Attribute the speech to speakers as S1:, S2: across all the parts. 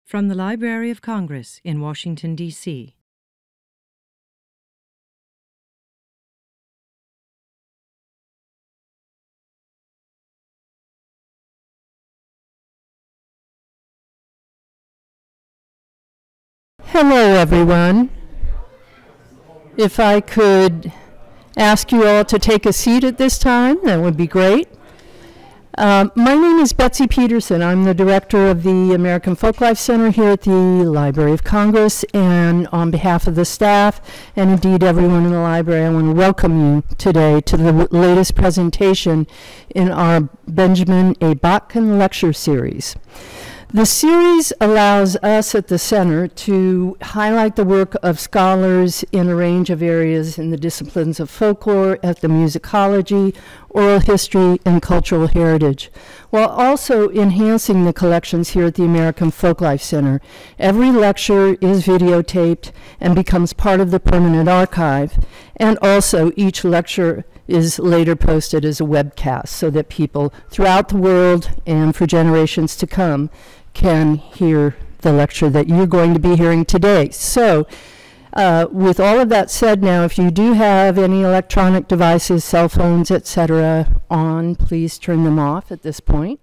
S1: From the Library of Congress in Washington, D.C.
S2: Hello, everyone. If I could ask you all to take a seat at this time, that would be great. My name is Betsy Peterson. I'm the director of the American Folklife Center here at the Library of Congress, and on behalf of the staff and indeed everyone in the library, I want to welcome you today to the latest presentation in our Benjamin A. Botkin lecture series. The series allows us at the center to highlight the work of scholars in a range of areas in the disciplines of folklore, ethnomusicology, oral history, and cultural heritage, while also enhancing the collections here at the American Folklife Center. Every lecture is videotaped and becomes part of the permanent archive, and also each lecture is later posted as a webcast so that people throughout the world and for generations to come can hear the lecture that you're going to be hearing today. So with all of that said, now if you do have any electronic devices, cell phones, etc. on, please turn them off at this point.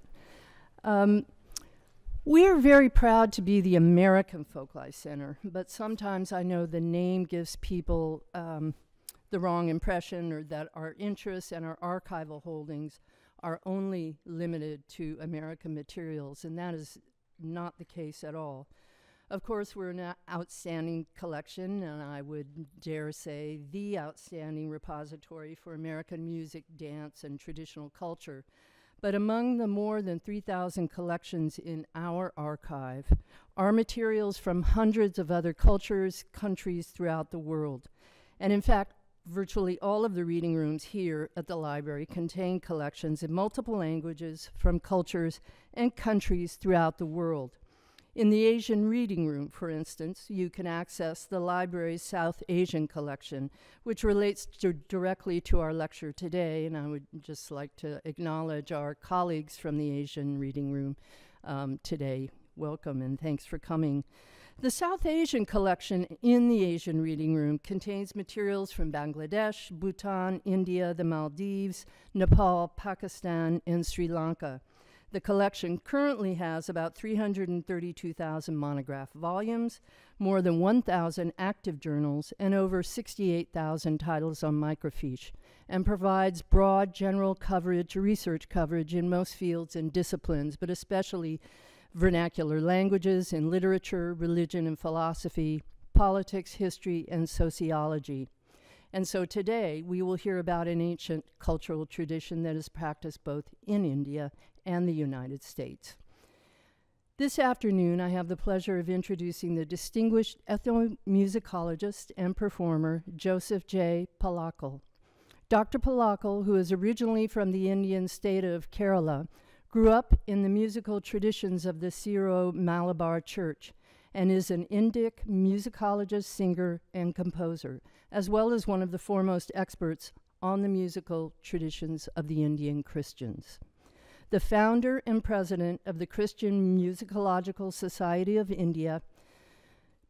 S2: We are very proud to be the American Folklife Center, but sometimes I know the name gives people the wrong impression, or that our interests and our archival holdings are only limited to American materials, and that is not the case at all. Of course, we're an outstanding collection, and I would dare say the outstanding repository for American music, dance, and traditional culture. But among the more than 3,000 collections in our archive are materials from hundreds of other cultures, countries throughout the world. And in fact, virtually all of the reading rooms here at the library contain collections in multiple languages from cultures and countries throughout the world. In the Asian reading room, for instance, you can access the library's South Asian collection, which relates directly to our lecture today, and I would just like to acknowledge our colleagues from the Asian reading room today. Welcome and thanks for coming. The South Asian collection in the Asian Reading Room contains materials from Bangladesh, Bhutan, India, the Maldives, Nepal, Pakistan, and Sri Lanka. The collection currently has about 332,000 monograph volumes, more than 1,000 active journals, and over 68,000 titles on microfiche, and provides broad general coverage, research coverage in most fields and disciplines, but especially vernacular languages in literature, religion and philosophy, politics, history, and sociology. And so today we will hear about an ancient cultural tradition that is practiced both in India and the United States. This afternoon I have the pleasure of introducing the distinguished ethnomusicologist and performer Joseph J. Palackal. Dr. Palackal, who is originally from the Indian state of Kerala, grew up in the musical traditions of the Syro-Malabar Church and is an Indic musicologist, singer, and composer, as well as one of the foremost experts on the musical traditions of the Indian Christians. The founder and president of the Christian Musicological Society of India,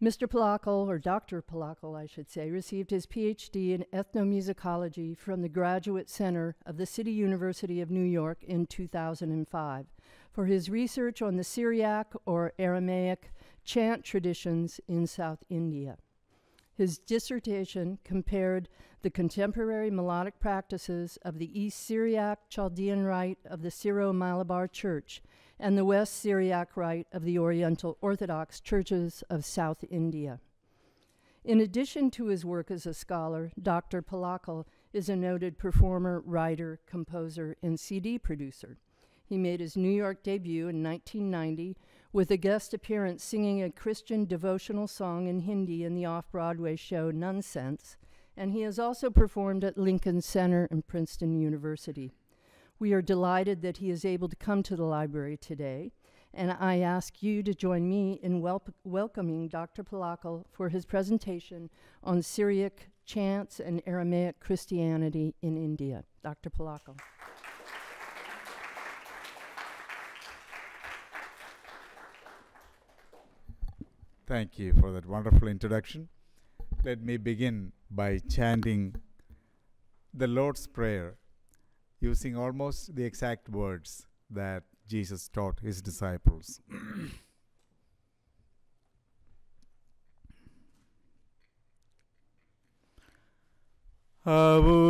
S2: Mr. Palackal, or Dr. Palackal, I should say, received his PhD in ethnomusicology from the Graduate Center of the City University of New York in 2005 for his research on the Syriac or Aramaic chant traditions in South India. His dissertation compared the contemporary melodic practices of the East Syriac Chaldean rite of the Syro-Malabar Church and the West Syriac rite of the Oriental Orthodox churches of South India. In addition to his work as a scholar, Dr. Palackal is a noted performer, writer, composer, and CD producer. He made his New York debut in 1990 with a guest appearance singing a Christian devotional song in Hindi in the off-Broadway show Nonsense, and he has also performed at Lincoln Center and Princeton University. We are delighted that he is able to come to the library today, and I ask you to join me in welcoming Dr. Palackal for his presentation on Syriac Chants and Aramaic Christianity in India. Dr. Palackal.
S3: Thank you for that wonderful introduction. Let me begin by chanting the Lord's Prayer using almost the exact words that Jesus taught his disciples. Avund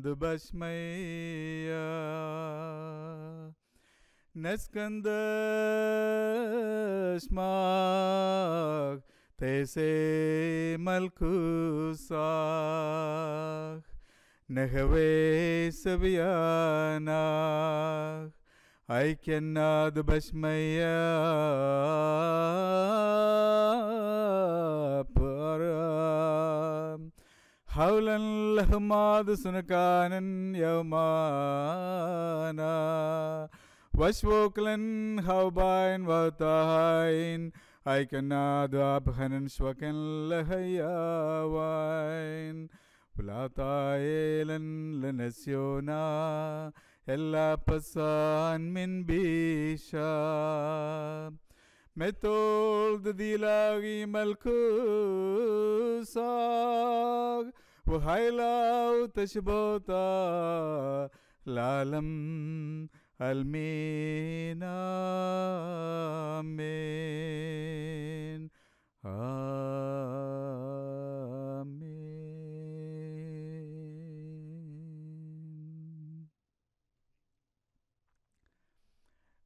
S3: bashmaya neskandashmak tese malkusak nehave saviyanak Aikyannad bashmaya param Haulan lahmad sunakanan yawmana Vashvoklan haubain vatahain Aikyannad abhanan shwakan lahayawain Vlatayelan lanasyona Ella pasan min bisha Metol the dilagi malkusag Wahailau tashbota Lalam almina amen Amen.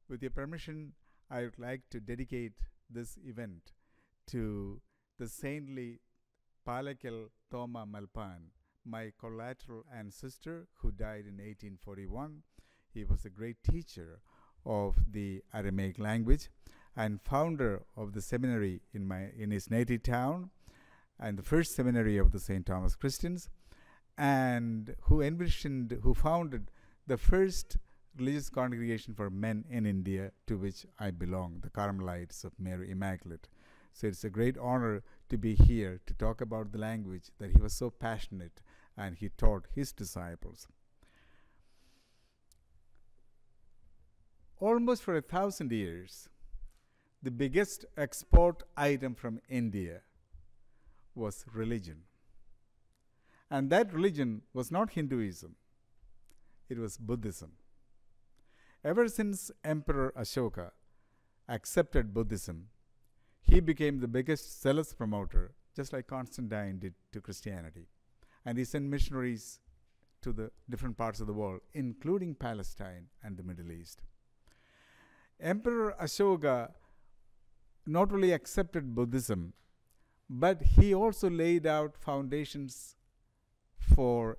S3: With your permission, I would like to dedicate this event to the saintly Palackal Thoma Malpan, my collateral ancestor who died in 1841. He was a great teacher of the Aramaic language and founder of the seminary in his native town and the first seminary of the St. Thomas Christians, and who founded the first religious congregation for men in India, to which I belong, the Carmelites of Mary Immaculate. So it's a great honor to be here to talk about the language that he was so passionate and he taught his disciples. Almost for 1,000 years, the biggest export item from India was religion. And that religion was not Hinduism, it was Buddhism. Ever since Emperor Ashoka accepted Buddhism, he became the biggest zealous promoter, just like Constantine did to Christianity. And he sent missionaries to the different parts of the world, including Palestine and the Middle East. Emperor Ashoka not only accepted Buddhism, but he also laid out foundations for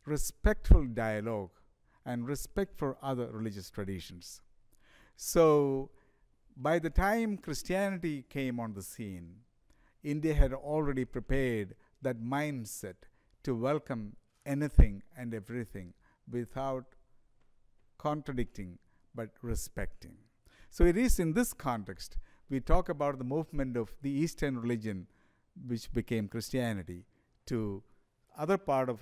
S3: respectful dialogue and respect for other religious traditions. So, by the time Christianity came on the scene, India had already prepared that mindset to welcome anything and everything without contradicting but respecting. So it is in this context we talk about the movement of the Eastern religion, which became Christianity, to other part of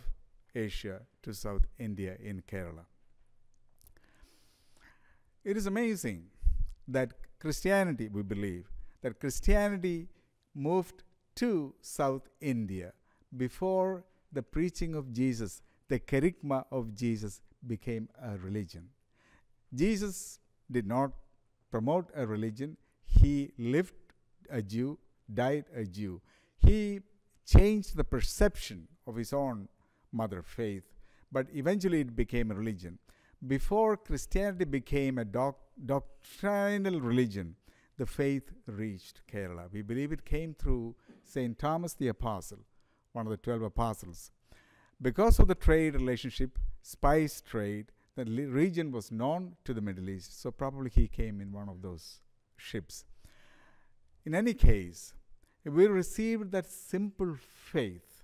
S3: Asia, to South India in Kerala. It is amazing that Christianity, we believe, that Christianity moved to South India before the preaching of Jesus, the kerygma of Jesus became a religion. Jesus did not promote a religion. He lived a Jew, died a Jew. He changed the perception of his own mother faith, but eventually it became a religion. Before Christianity became a doctrinal religion, the faith reached Kerala. We believe it came through St. Thomas the Apostle, one of the 12 apostles. Because of the trade relationship, spice trade, the region was known to the Middle East, so probably he came in one of those ships. In any case, we received that simple faith.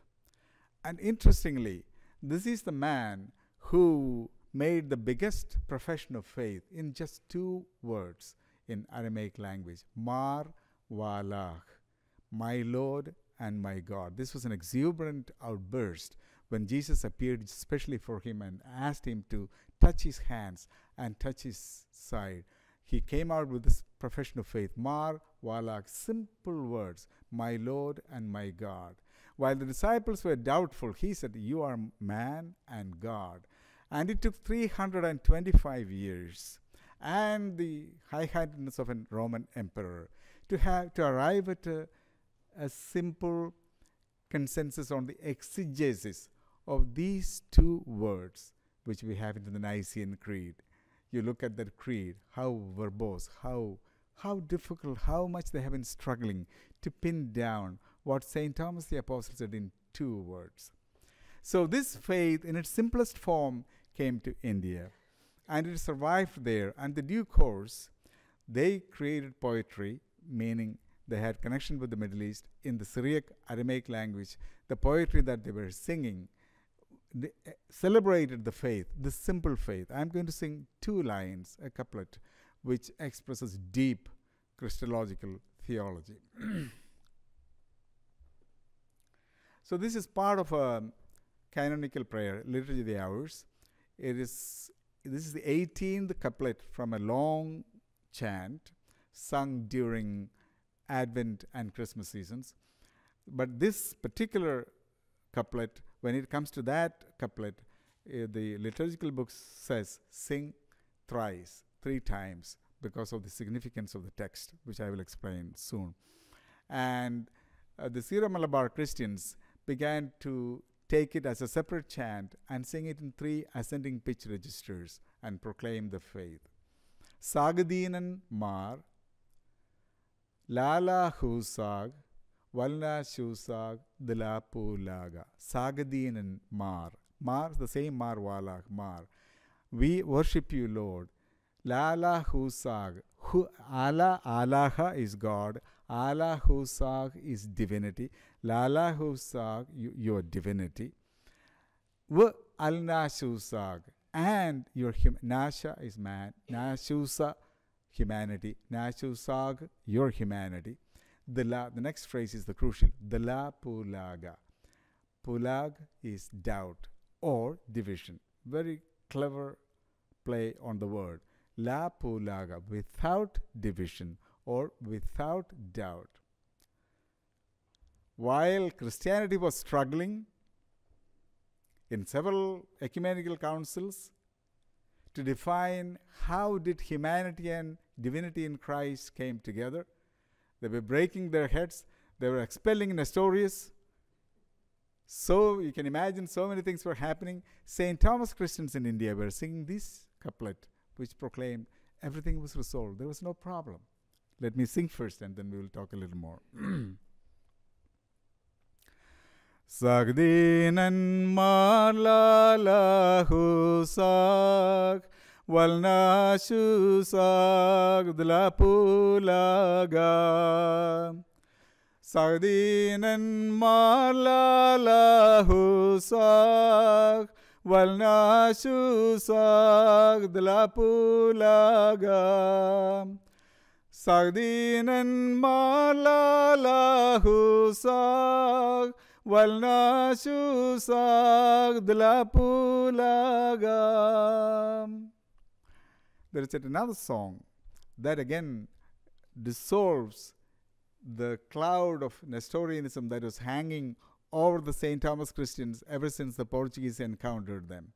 S3: And interestingly, this is the man who made the biggest profession of faith in just 2 words in Aramaic language. Mar Walach, my Lord and my God. This was an exuberant outburst when Jesus appeared especially for him and asked him to touch his hands and touch his side. he came out with this profession of faith, Mar Walak, simple words, my Lord and my God. While the disciples were doubtful, he said, you are man and God. And it took 325 years and the high-handedness of a Roman emperor to arrive at a simple consensus on the exegesis of these two words, which we have in the Nicene Creed. You look at that creed, how verbose, how difficult, how much they have been struggling to pin down what St. Thomas the Apostle said in 2 words. So this faith in its simplest form came to India, and it survived there. And the due course, they created poetry, meaning they had connection with the Middle East in the Syriac Aramaic language. The poetry that they were singing celebrated the faith, the simple faith. I'm going to sing 2 lines, a couplet, which expresses deep Christological theology. So this is part of a canonical prayer, Liturgy of the Hours. This is the 18th couplet from a long chant sung during Advent and Christmas seasons. But this particular couplet, when it comes to that couplet, the liturgical book says sing thrice, 3 times, because of the significance of the text, which I will explain soon. And the Syro-Malabar Christians began to take it as a separate chant and sing it in 3 ascending pitch registers and proclaim the faith. Sagadinan mar, lala husag, walna shusag, dilapu laga. Sagadinan mar. Mar, the same mar walak, mar. We worship you, Lord. Lala husag. Allah, Alaha is God. Allah husag is divinity. Lala husag, your divinity. W alna shusag. And your Nasha is man. Nashusa, humanity. Nashusag, your humanity. The next phrase is the crucial. Dila pulaga. Pulag is doubt or division. Very clever play on the word. La pulaga, without division or without doubt. While Christianity was struggling in several ecumenical councils to define how did humanity and divinity in Christ came together, they were breaking their heads. They were expelling Nestorius. So you can imagine so many things were happening. St. Thomas Christians in India were singing this couplet, which proclaimed everything was resolved. There was no problem. Let me sing first and then we will talk a little more. Sagdinan marlalahu sag, walnashu sag dlapulaga. Sagdinan marlalahu sag, walnashu sag dlapulaga. Sagdinan marlalahu sag, walnashu sag dlapulaga. There is another song that again dissolves the cloud of Nestorianism that was hanging over the St. Thomas Christians ever since the Portuguese encountered them.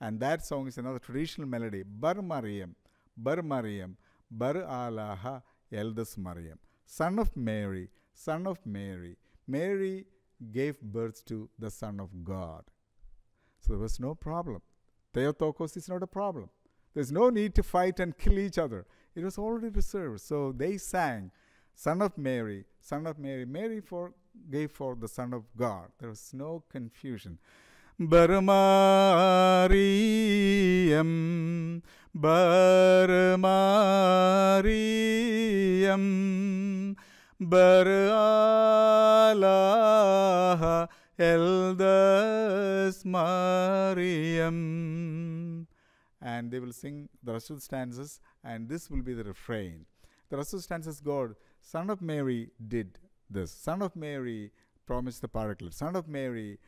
S3: And that song is another traditional melody. Bar Mariam, Bar Mariam, Bar Alaha, Eldest Mariam. Son of Mary, Son of Mary. Mary gave birth to the Son of God. So there was no problem. Theotokos is not a problem. There's no need to fight and kill each other. It was already reserved. So they sang, Son of Mary, Son of Mary. Mary gave for the Son of God. There was no confusion. Bar Mariam, Bar Mariam, Bar Allah, Eldest Mariam. And they will sing the rest of the stanzas, and this will be the refrain. The rest of the stanzas go, Son of Mary did this. Son of Mary promised the Palackal. Son of Mary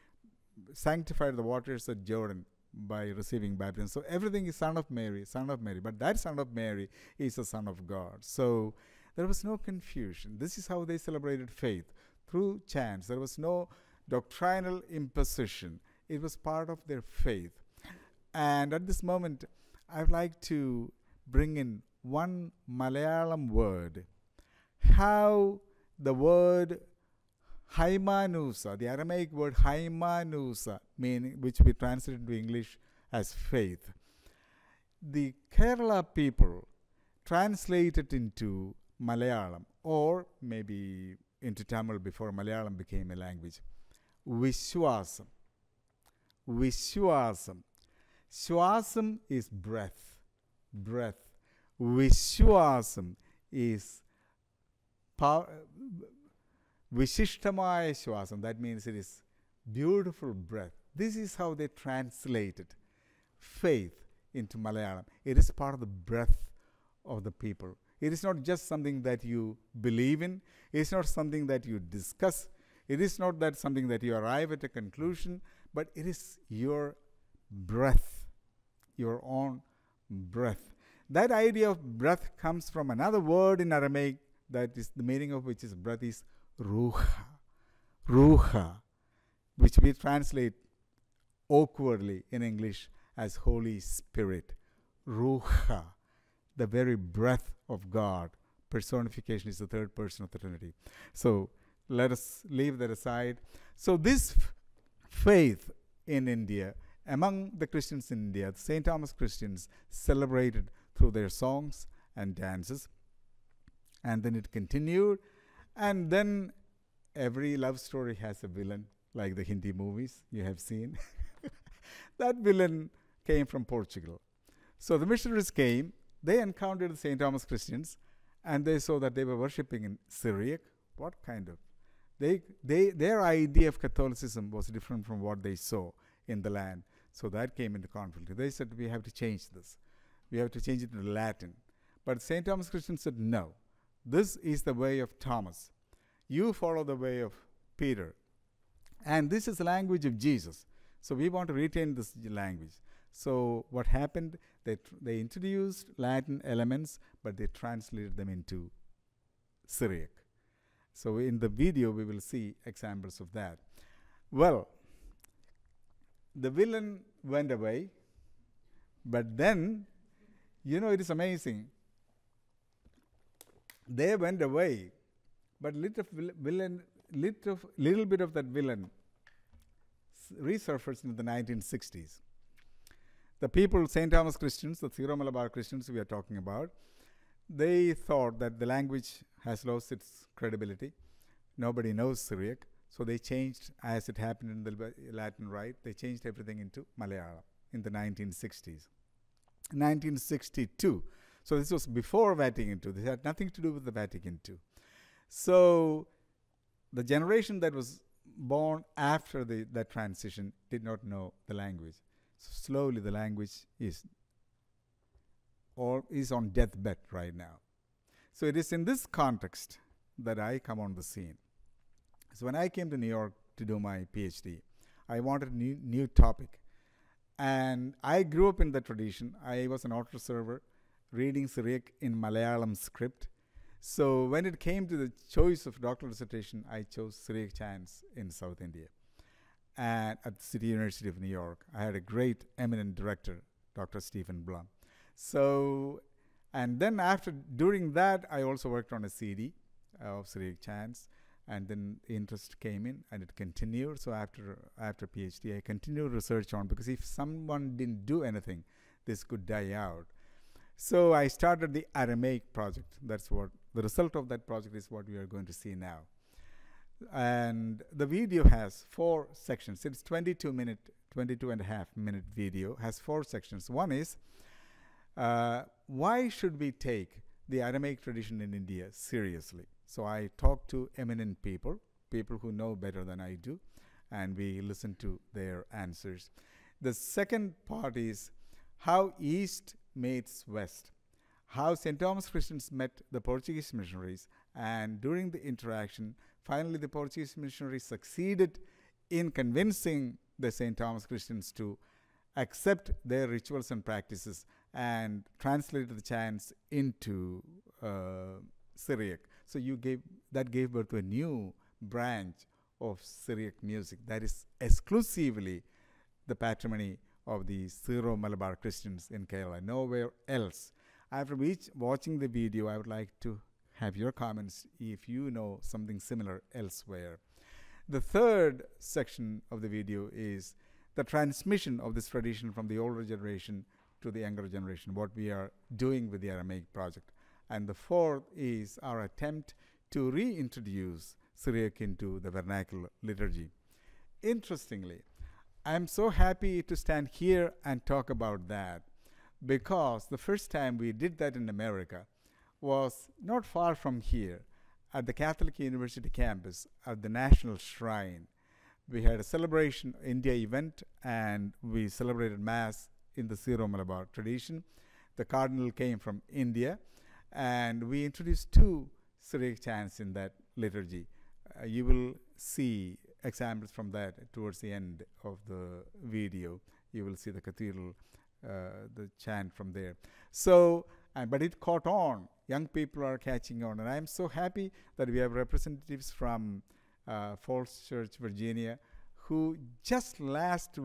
S3: sanctified the waters at Jordan. by receiving baptism. So everything is Son of Mary, Son of Mary. But that Son of Mary is the Son of God. So there was no confusion. This is how they celebrated faith, through chants. There was no doctrinal imposition. It was part of their faith. And at this moment, I would like to bring in one Malayalam word. How the word Haimanusa, the Aramaic word Haimanusa, meaning, which we translate into English as faith. The Kerala people translate it into Malayalam, or maybe into Tamil before Malayalam became a language. Vishwasam. Vishwasam. Swasam is breath. Breath. Vishwasam is Vishishtamaya Swasam. That means it is beautiful breath. This is how they translated faith into Malayalam. It is part of the breath of the people. It is not just something that you believe in. It is not something that you discuss. It is not that something that you arrive at a conclusion, but it is your breath, your own breath. That idea of breath comes from another word in Aramaic, that is the meaning of which is breath is ruha. Ruha, which we translate awkwardly in English as Holy Spirit. Ruha, the very breath of God. Personification is the third person of the Trinity. So let us leave that aside. So this faith in India, among the Christians in India, the St. Thomas Christians celebrated through their songs and dances. And then it continued. And then every love story has a villain, like the Hindi movies you have seen. That villain came from Portugal. So the missionaries came, they encountered the St. Thomas Christians, and they saw that they were worshipping in Syriac. What kind of? Their idea of Catholicism was different from what they saw in the land. So that came into conflict. They said, we have to change this. We have to change it into Latin. But St. Thomas Christians said, no. This is the way of Thomas. You follow the way of Peter. And this is the language of Jesus. So we want to retain this language. So what happened? They introduced Latin elements, but they translated them into Syriac. So in the video, we will see examples of that. Well, the villain went away, but then, you know, it is amazing. They went away, but little bit of that villain resurfaced in the 1960s. The people, St. Thomas Christians, the Syro-Malabar Christians we are talking about, they thought that the language has lost its credibility. Nobody knows Syriac. So they changed, as it happened in the Latin Rite, they changed everything into Malayalam in the 1960s. 1962. So this was before Vatican II. This had nothing to do with the Vatican II. So the generation that was born after that transition did not know the language. So slowly the language is on deathbed right now. So it is in this context that I come on the scene. So when I came to New York to do my PhD, I wanted a new topic. And I grew up in the tradition. I was an auto server reading Syriac in Malayalam script. So when it came to the choice of doctoral dissertation, I chose Syriac Chants in South India. And at the City University of New York, I had a great eminent director, Dr. Stephen Blum. So, and then during that, I also worked on a CD of Syriac Chants. And then interest came in and it continued. So after PhD, I continued research on, because if someone didn't do anything, this could die out. So I started the Aramaic project. That's what the result of that project is, what we are going to see now. And the video has 4 sections. It's 22 and a half minute video, has 4 sections. One is, why should we take the Aramaic tradition in India seriously? So I talk to eminent people who know better than I do, and we listen to their answers. The second part is how East meets West, how St. Thomas Christians met the Portuguese missionaries, and during the interaction, finally the Portuguese missionaries succeeded in convincing the St. Thomas Christians to accept their rituals and practices and translated the chants into Syriac. So that gave birth to a new branch of Syriac music that is exclusively the patrimony of the Syro-Malabar Christians in Kerala, nowhere else. After watching the video, I would like to have your comments if you know something similar elsewhere. The third section of the video is the transmission of this tradition from the older generation to the younger generation, what we are doing with the Aramaic project. And the fourth is our attempt to reintroduce Syriac into the vernacular liturgy. Interestingly, I'm so happy to stand here and talk about that because the first time we did that in America was not far from here at the Catholic University campus at the National Shrine. We had a celebration, India event, and we celebrated Mass in the Syro-Malabar tradition. The Cardinal came from India, and we introduced 2 Syriac chants in that liturgy. You will see examples from that towards the end of the video. You will see the cathedral, the chant from there. So, but it caught on. Young people are catching on, and I'm so happy that we have representatives from Falls Church, Virginia, who just last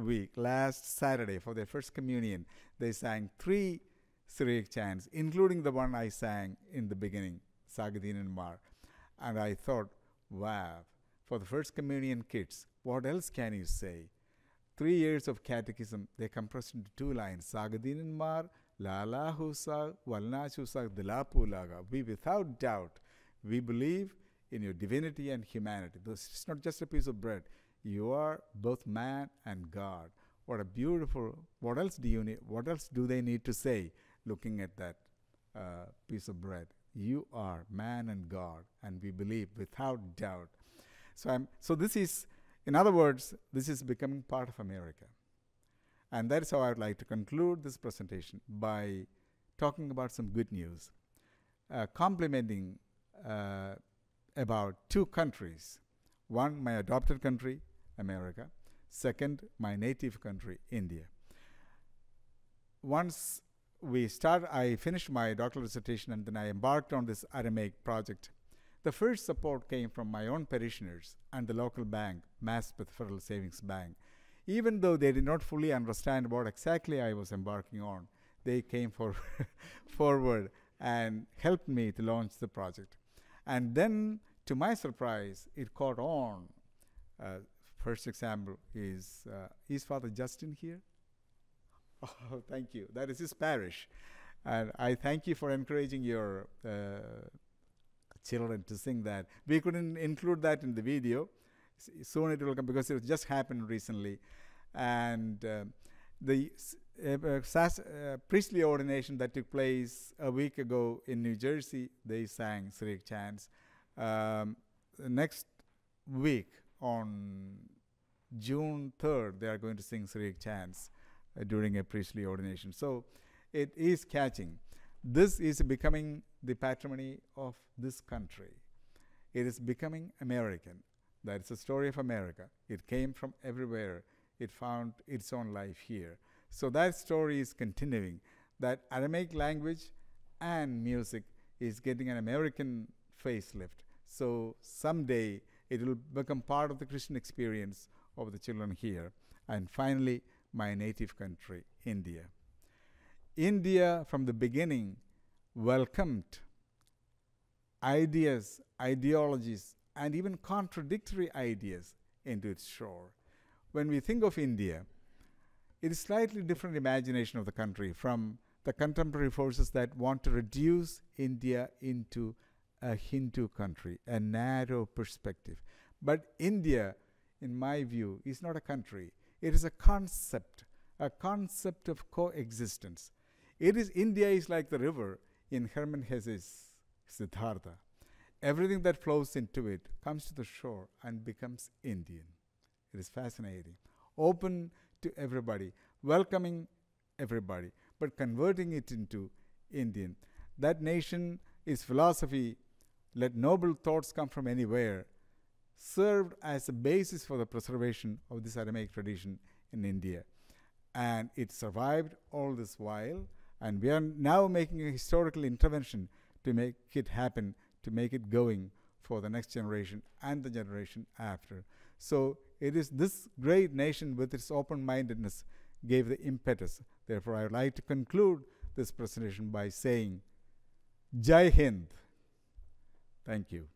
S3: Saturday, for their first communion, they sang 3 Syriac chants, including the one I sang in the beginning, Sagadin and Mar. And I thought, wow, for the first communion kids, what else can you say? 3 years of catechism, they compressed into 2 lines, Sagadin and Mar, Lala Husa, Walna Chusa, Dilapu Laga. We, without doubt, we believe in your divinity and humanity. This is not just a piece of bread. You are both man and God. What a beautiful, what else do you need? What else do they need to say looking at that piece of bread? You are man and God, and we believe without doubt. So this is, in other words, this is becoming part of America. And that is how I would like to conclude this presentation by talking about some good news, complimenting about 2 countries. One, my adopted country, America. Second, my native country, India. Once I finished my doctoral dissertation and then I embarked on this Aramaic project. The first support came from my own parishioners and the local bank, Maspeth Federal Savings Bank. Even though they did not fully understand what exactly I was embarking on, they came forward and helped me to launch the project. And then, to my surprise, it caught on. First example is Father Justin here? Oh, thank you. That is his parish. And I thank you for encouraging your children to sing that. We couldn't include that in the video. Soon it will come because it just happened recently. And the priestly ordination that took place a week ago in New Jersey, they sang Syriac chants. Next week on June 3rd, they are going to sing Syriac chants during a priestly ordination. So it is catching. This is becoming the patrimony of this country. It is becoming American. That's the story of America. It came from everywhere. It found its own life here. So that story is continuing. That Aramaic language and music is getting an American facelift. So someday it will become part of the Christian experience of the children here. And finally, my native country, India. India, from the beginning, welcomed ideas, ideologies, and even contradictory ideas into its shore. When we think of India, it is slightly different imagination of the country from the contemporary forces that want to reduce India into a Hindu country, a narrow perspective. But India, in my view, is not a country. It is a concept of coexistence. India is like the river in Hermann Hesse's Siddhartha. Everything that flows into it comes to the shore and becomes Indian. It is fascinating. Open to everybody, welcoming everybody, but converting it into Indian. That nation is philosophy, let noble thoughts come from anywhere, served as a basis for the preservation of this Aramaic tradition in India. and it survived all this while, and we are now making a historical intervention to make it happen, to make it going for the next generation and the generation after. So it is this great nation with its open-mindedness gave the impetus. Therefore, I would like to conclude this presentation by saying, Jai Hind. Thank you.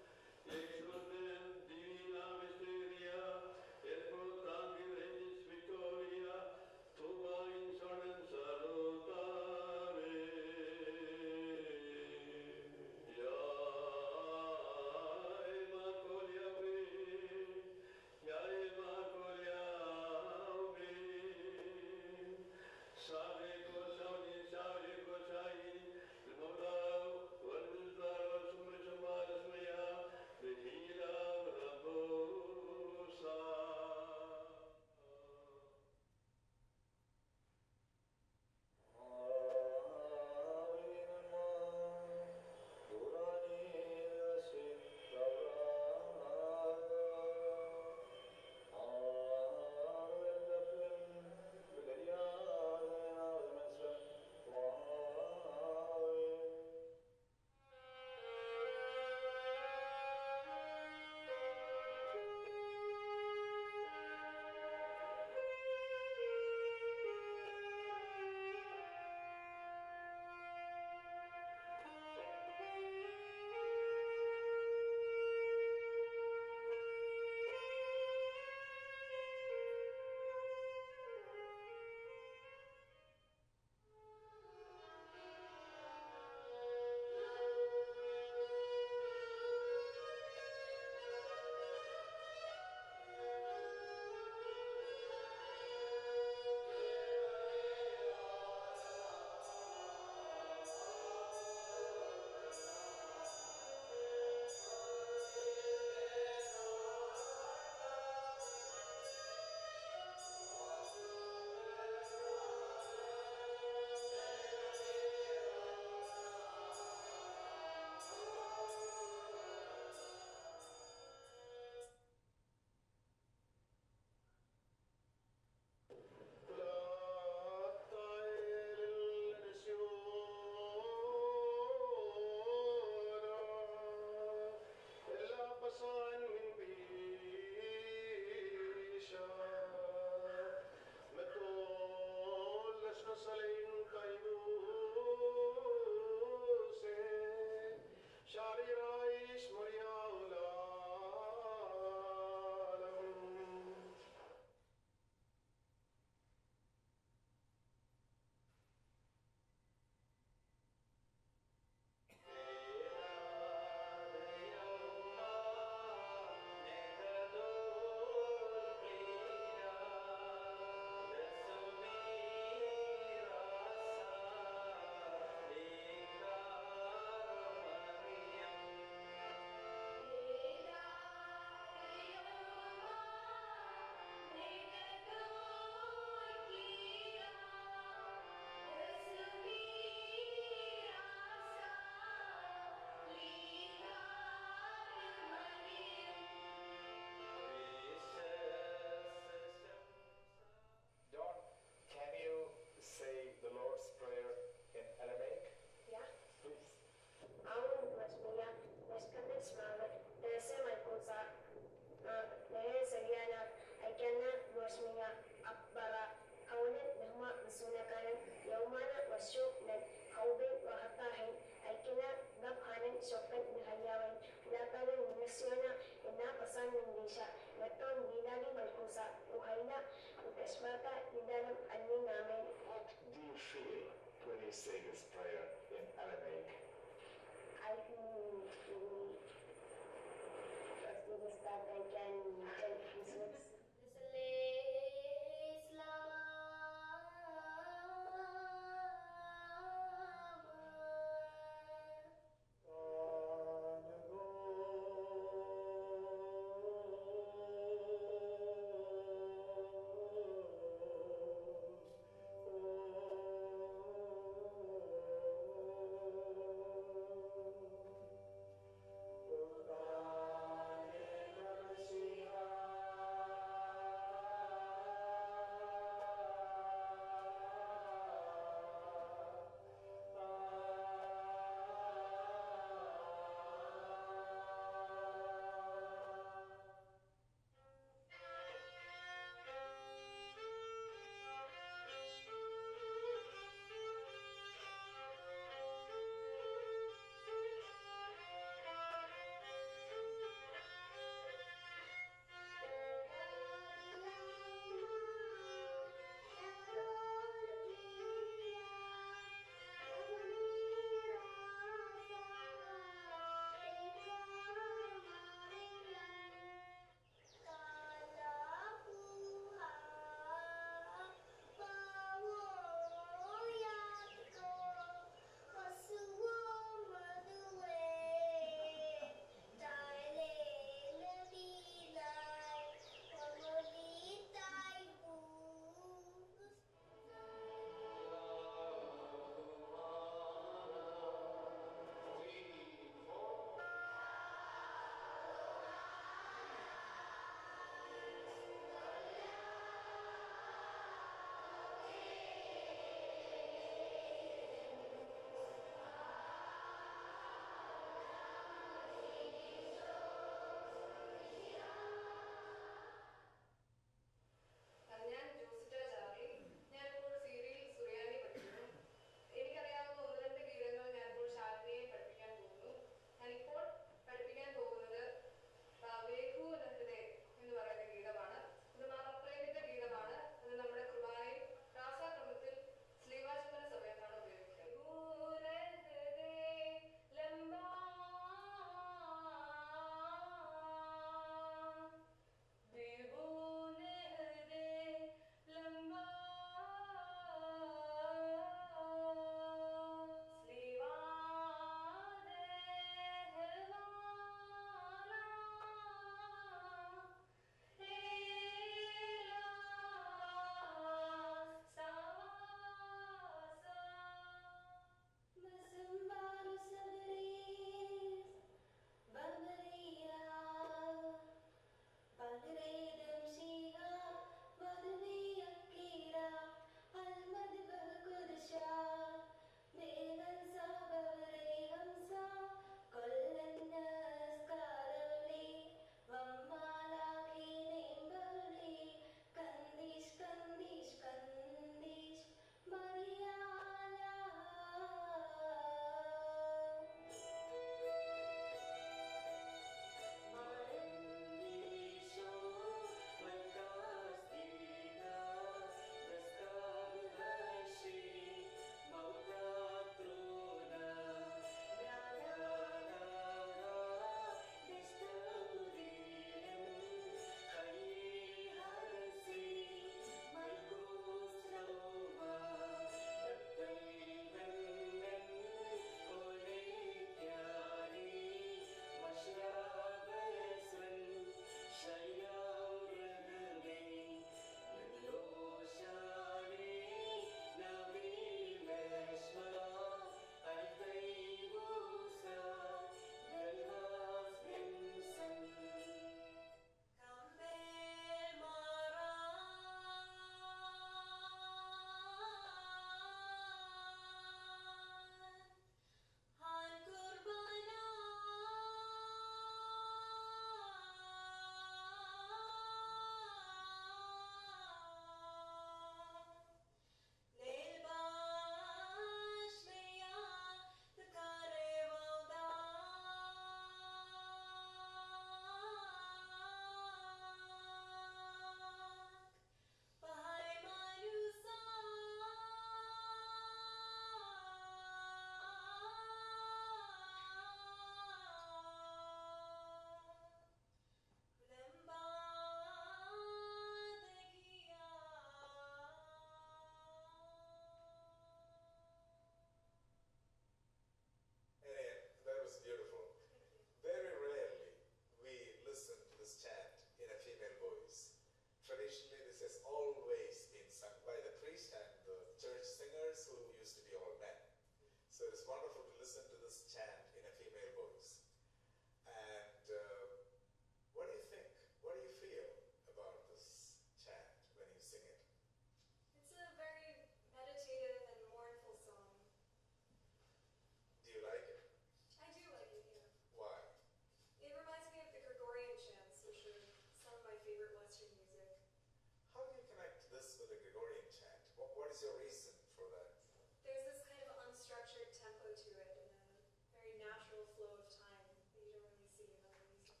S3: What's your reason for that?
S4: There's this kind of unstructured tempo to it and a very natural flow of time that you don't really see in other music.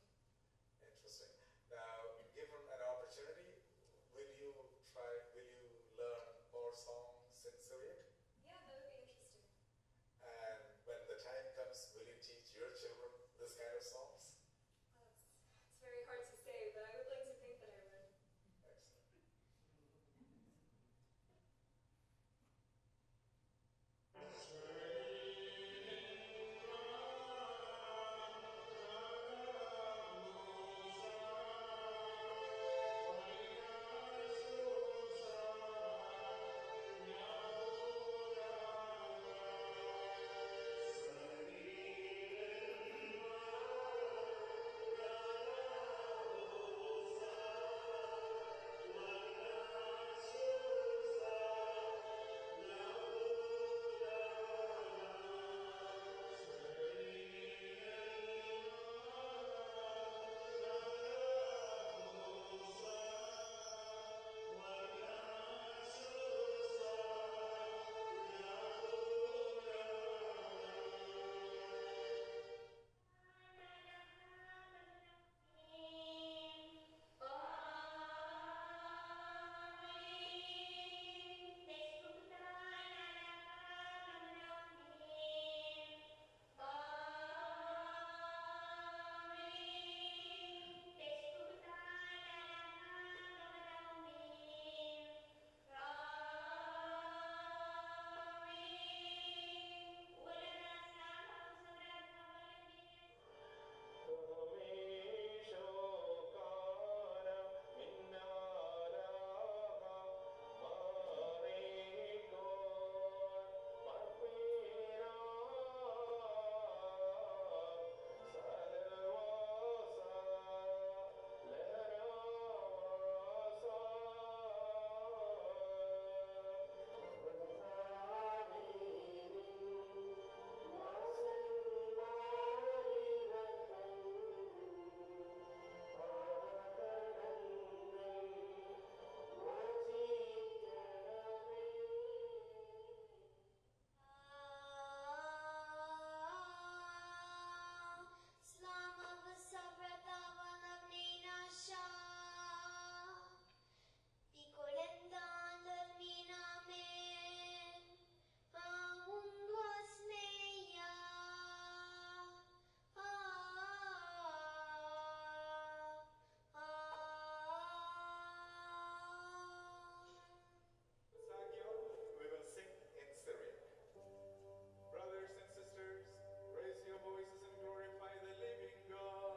S3: Interesting. Now, given an opportunity, will you learn more songs in Syriac?
S4: Yeah, that would be interesting.
S3: And when the time comes, will you teach your children this kind of songs?
S4: It's very hard to say, but I would like to think that I would.
S3: Excellent. We will sing in Syriac. Brothers and sisters, raise your voices and glorify the living God.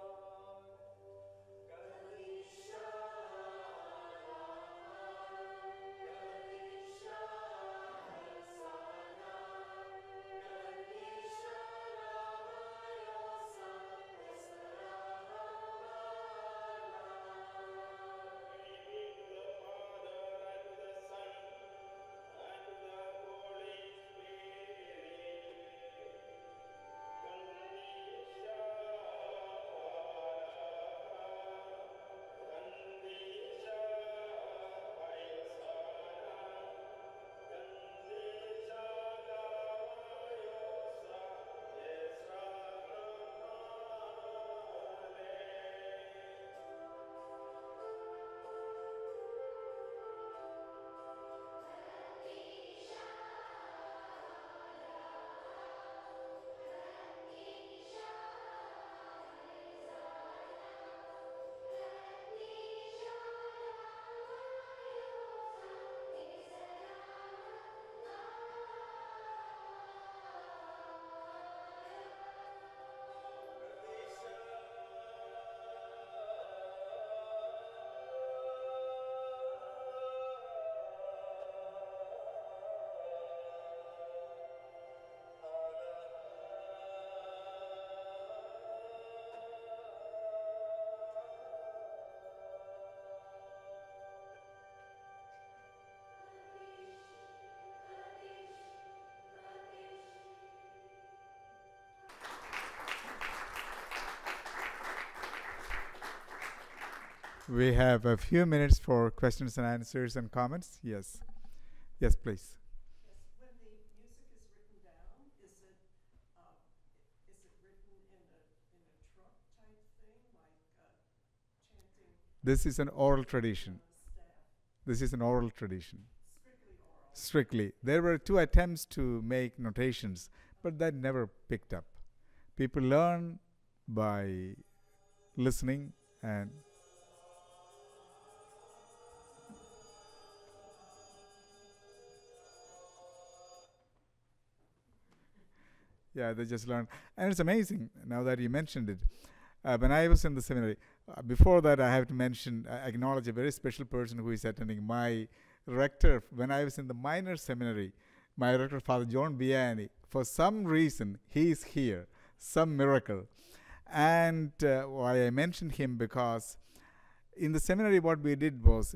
S3: We have a few minutes for questions and answers and comments. Yes. Yes, please.
S5: Yes, when the music is written down, is it written in a truck type thing, like chanting?
S3: This is an oral tradition.
S5: Staff,
S3: This is an oral tradition.
S5: strictly oral.
S3: Strictly. There were 2 attempts to make notations, but that never picked up. People learn by listening and yeah, they just learn. And it's amazing now that you mentioned it. When I was in the seminary, before that, I have to mention, acknowledge a very special person who is attending. My rector, when I was in the minor seminary, my rector, Father John Biani, for some reason, he is here, some miracle. And why I mentioned him, because in the seminary, what we did was,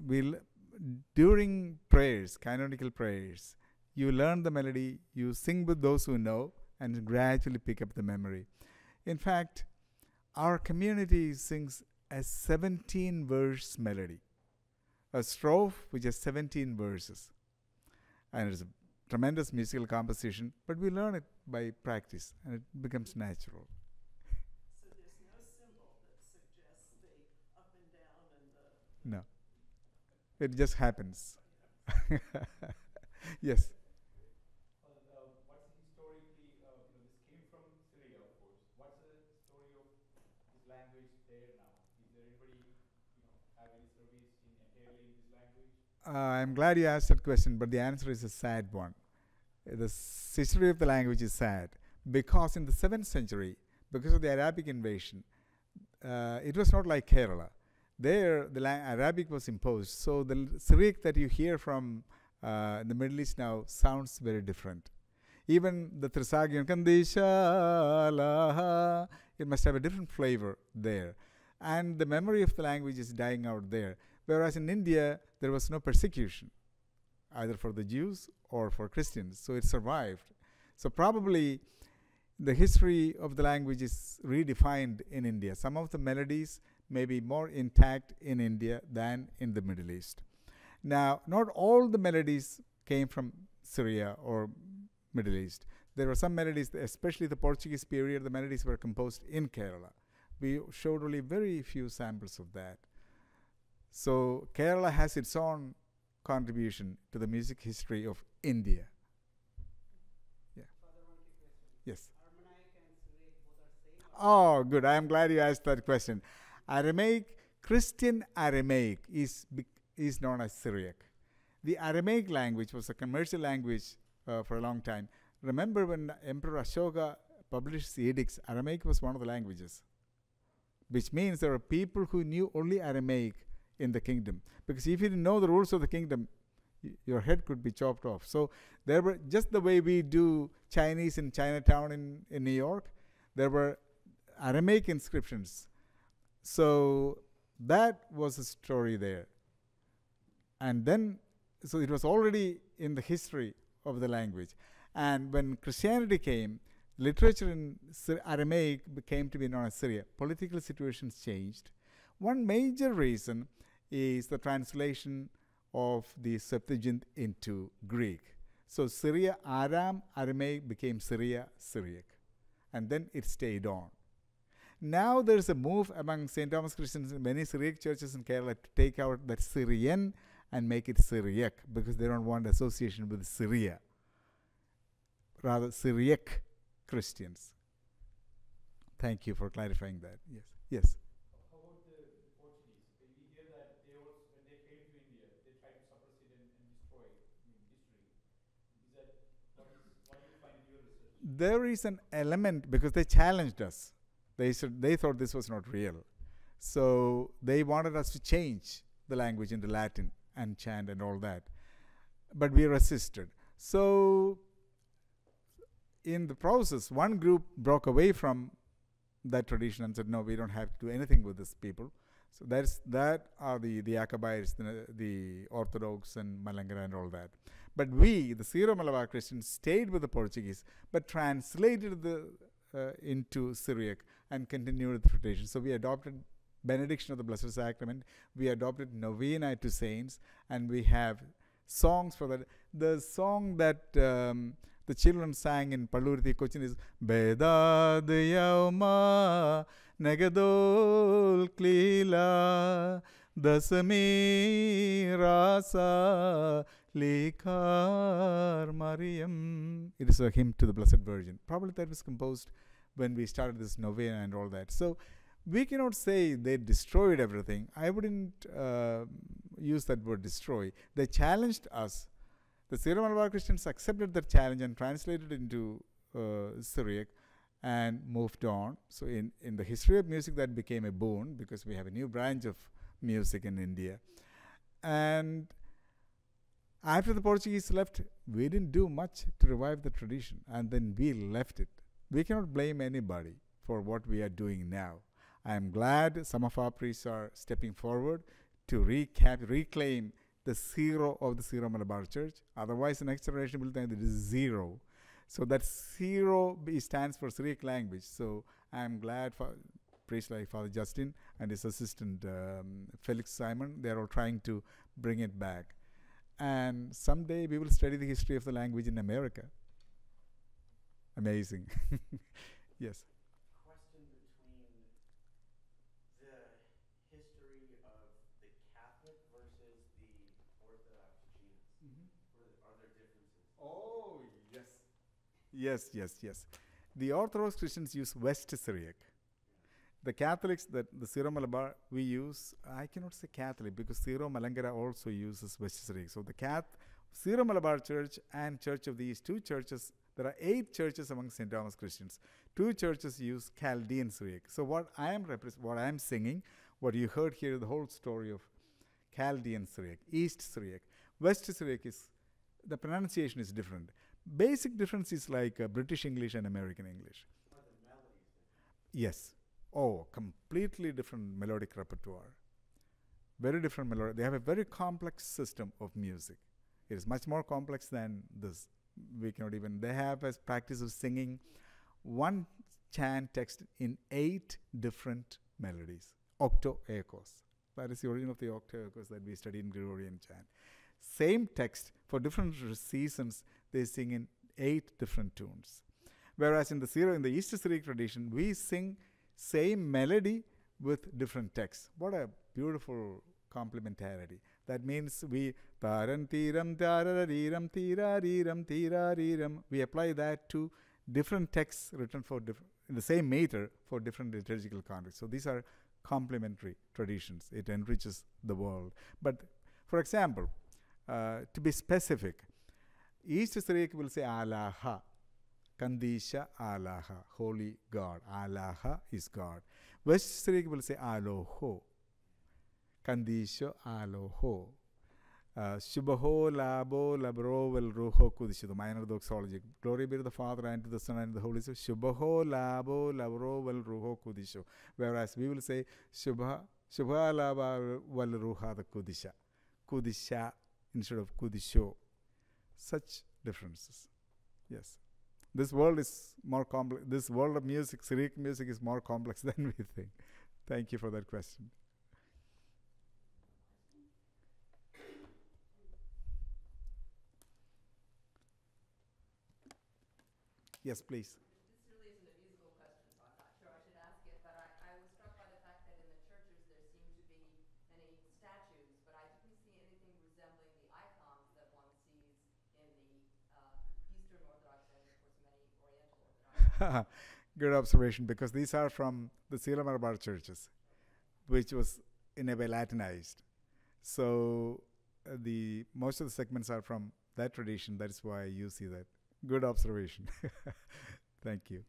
S3: during prayers, canonical prayers, you learn the melody, you sing with those who know, and gradually pick up the memory. In fact, our community sings a 17-verse melody, a strophe which has 17 verses. And it's a tremendous musical composition, but we learn it by practice, and it becomes natural.
S5: So there's no symbol that suggests the up and down and the...
S3: No. It just happens. Yes.
S6: What's historically, this came from Syria, of course. What's the story of this language there now? Is there anybody, have any service entirely in this language?
S3: I'm glad you asked that question, but the answer is a sad one. The history of the language is sad because in the 7th century, because of the Arabic invasion, it was not like Kerala. There, the Arabic was imposed. So the Syriac that you hear from the Middle East now sounds very different. Even the Trisagion, Kandisha, it must have a different flavor there. And the memory of the language is dying out there. Whereas in India, there was no persecution, either for the Jews or for Christians. So it survived. So probably the history of the language is redefined in India. Some of the melodies may be more intact in India than in the Middle East. Now, not all the melodies came from Syria or Middle East. There were some melodies, especially the Portuguese period, the melodies were composed in Kerala. We showed only very few samples of that. So Kerala has its own contribution to the music history of India. Yeah.
S6: Father, one quick question.
S3: Yes.
S6: Aramaic and Syriac both are same?
S3: Oh, good. I am glad you asked that question. Aramaic, Christian Aramaic is known as Syriac. The Aramaic language was a commercial language for a long time. Remember when Emperor Ashoka published his edicts, Aramaic was one of the languages, which means there were people who knew only Aramaic in the kingdom. Because if you didn't know the rules of the kingdom, your head could be chopped off. So there were, just the way we do Chinese in Chinatown in New York, there were Aramaic inscriptions. So that was a story there. And then, so it was already in the history of the language. And when Christianity came, literature in Aramaic came to be known as Syria. Political situations changed. One major reason is the translation of the Septuagint into Greek. So Syria, Aramaic became Syria, Syriac. And then it stayed on. Now there's a move among St. Thomas Christians in many Syriac churches in Kerala to take out that Syrian and make it Syriac because they don't want association with Syria. Rather, Syriac Christians. Thank you for clarifying that. Yes. Yes.
S6: How about the Portuguese? We hear that they also, when they came to India, they tried to suppress it and destroy it in history. Is that what do you find in your research?
S3: There is an element because they challenged us. They said they thought this was not real. So they wanted us to change the language into Latin and chant and all that. But we resisted. So in the process, one group broke away from that tradition and said, no, we don't have to do anything with these people. So that are the Jacobites, the Orthodox and Malangara and all that. But we, the Syro-Malabar Christians, stayed with the Portuguese, but translated into Syriac and continued the tradition. So we adopted benediction of the Blessed Sacrament, we adopted novena to saints, and we have songs for that. The song that the children sang in Pallurthi Cochin is Bedad Yauma Negadol Klila Dasami Rasa Likar Mariam. It is a hymn to the Blessed Virgin. Probably that was composed when we started this novena and all that. So we cannot say they destroyed everything. I wouldn't use that word destroy. They challenged us. The Syro-Malabar Christians accepted that challenge and translated it into Syriac and moved on. So in the history of music, that became a boon because we have a new branch of music in India. And after the Portuguese left, we didn't do much to revive the tradition, and then we left it. We cannot blame anybody for what we are doing now. I am glad some of our priests are stepping forward to reclaim the zero of the Syro-Malabar Church. Otherwise, the next generation will think it is zero. So that zero stands for Syriac language. So I am glad for priests like Father Justin and his assistant Felix Simon. They are all trying to bring it back. And someday we will study the history of the language in America. Amazing. Yes.
S7: Question between the history of the Catholic versus the Orthodox chants. Are there differences?
S3: Oh, yes. Yes. The Orthodox Christians use West Syriac. The Catholics, the Syro-Malabar, we use, I cannot say Catholic because Syro-Malankara also uses West Syriac. So the Syro-Malabar Church and Church of the East, two churches, there are 8 churches among St. Thomas Christians. 2 churches use Chaldean Syriac. So what I am singing, what you heard here, the whole story of Chaldean Syriac, East Syriac. West Syriac the pronunciation is different. Basic difference is like British English and American English.
S7: Are the melodies different?
S3: Yes. Oh, completely different melodic repertoire. Very different melody. They have a very complex system of music. It is much more complex than this. We cannot even. They have a practice of singing one chant text in 8 different melodies. Octo-echoes. That is the origin of the octo-echoes that we study in Gregorian chant. Same text for different seasons. They sing in 8 different tunes. Whereas in the East Syriac tradition, we sing same melody with different texts. What a beautiful complementarity. That means we taran tiram tarariram tirariram tirariram. We apply that to different texts written in the same meter for different liturgical contexts. So these are complementary traditions. It enriches the world. But for example, to be specific, East Syriac will say Alaha. Kandisha Alaha, holy God. Alaha is God. West Syriac will say Aloho. Kandisha Aloho. Shubaho Labo Labro Vel Ruho Kudishu, the minor doxology. Glory be to the Father and to the Son and to the Holy Spirit. Shubaho Labo Labro Vel Ruho Kudishu. Whereas we will say Shubha Laba Vel Ruha the Kudisha. Kudisha instead of Kudisho. Such differences. Yes. This world is more complex. This world of music, Syriac music, is more complex than we think. Thank you for that question. Yes, please.
S8: This really isn't a musical question, so I'm not sure I should ask it, but I was struck by the fact that in the churches there seem to be many statues, but I didn't see anything resembling the icons that one sees in the Eastern Orthodox and, of course, many Oriental Orthodox.
S3: Good observation, because these are from the Syro-Malabar churches, which was in a way Latinized. So most of the segments are from that tradition. That is why you see that. Good observation. Thank you.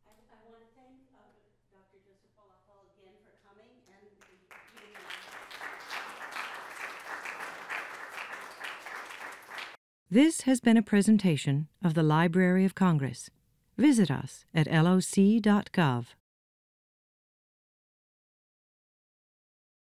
S9: I want to thank Dr. Joseph Palackal again for coming and
S1: This has been a presentation of the Library of Congress. Visit us at loc.gov.